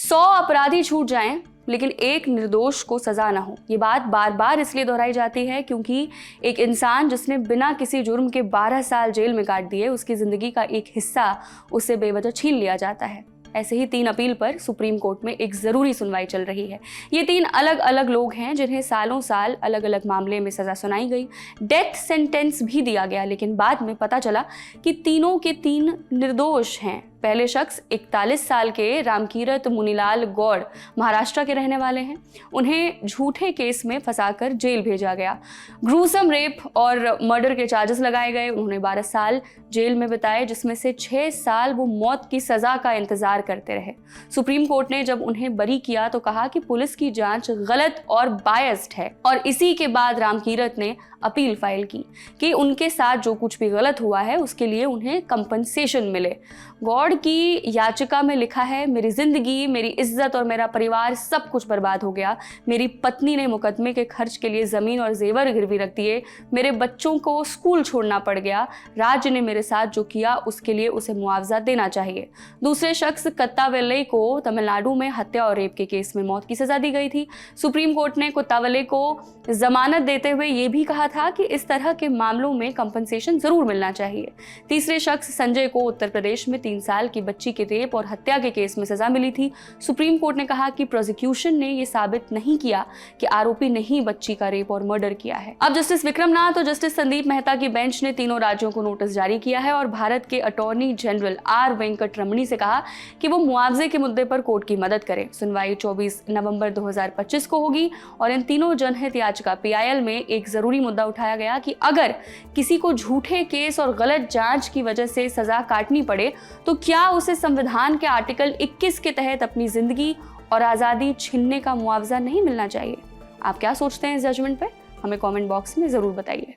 100 अपराधी छूट जाएं लेकिन एक निर्दोष को सजा ना हो। ये बात बार बार इसलिए दोहराई जाती है क्योंकि एक इंसान जिसने बिना किसी जुर्म के 12 साल जेल में काट दिए, उसकी जिंदगी का एक हिस्सा उससे बेवजह छीन लिया जाता है। ऐसे ही 3 अपील पर सुप्रीम कोर्ट में एक जरूरी सुनवाई चल रही है। ये 3 अलग अलग लोग हैं जिन्हें सालों साल अलग अलग मामले में सजा सुनाई गई, डेथ सेंटेंस भी दिया गया, लेकिन बाद में पता चला कि तीनों के 3 निर्दोष हैं। पहले शख्स 41 साल के रामकीरत मुनीलाल गौड़ महाराष्ट्र के रहने वाले हैं। उन्हें झूठे केस में फंसाकर जेल भेजा गया। ग्रूसम रेप और मर्डर के चार्जेस लगाए गए। उन्होंने 12 साल जेल में बिताए, जिसमें से 6 साल वो मौत की सजा का इंतजार करते रहे। सुप्रीम कोर्ट ने जब उन्हें बरी किया तो कहा कि पुलिस की जांच गलत और बायस्ड है, और इसी के बाद रामकीरत ने अपील फाइल की कि उनके साथ जो कुछ भी गलत हुआ है उसके लिए उन्हें कंपनसेशन मिले। गौड़ की याचिका में लिखा है, मेरी जिंदगी, मेरी इज्जत और मेरा परिवार सब कुछ बर्बाद हो गया। मेरी पत्नी ने मुकदमे के खर्च के लिए जमीन और जेवर गिरवी रख दिए। मेरे बच्चों को स्कूल छोड़ना पड़ गया। राज्य ने मेरे साथ जो किया उसके लिए उसे मुआवजा देना चाहिए। दूसरे शख्स कुत्तावल्ले को तमिलनाडु में हत्या और रेप के केस में मौत की सजा दी गई थी। सुप्रीम कोर्ट ने कुत्तावल्ले को जमानत देते हुए ये भी कहा था कि इस तरह के मामलों में कंपनसेशन जरूर मिलना चाहिए। तीसरे शख्स संजय को उत्तर प्रदेश में 3 साल की बच्ची के रेप और हत्या के केस में सजा मिली थी। सुप्रीम कोर्ट ने कहा कि प्रोसिक्यूशन ने यह साबित नहीं किया कि आरोपी ने ही बच्ची का रेप और मर्डर किया है। अब जस्टिस विक्रमनाथ और जस्टिस संदीप मेहता की बेंच ने तीनों राज्यों को नोटिस जारी किया है और भारत के अटॉर्नी जनरल आर वेंकट रमणी से कहा कि वो मुआवजे के मुद्दे पर कोर्ट की मदद करें। सुनवाई 24 नवंबर 2025 को होगी और इन तीनों जनहित याचिका PIL में एक जरूरी मुद्दा उठाया गया कि अगर किसी को झूठे केस और गलत जांच की वजह से सजा काटनी पड़े तो क्या उसे संविधान के आर्टिकल 21 के तहत अपनी जिंदगी और आजादी छीनने का मुआवजा नहीं मिलना चाहिए। आप क्या सोचते हैं इस जजमेंट पे? हमें कमेंट बॉक्स में जरूर बताइए।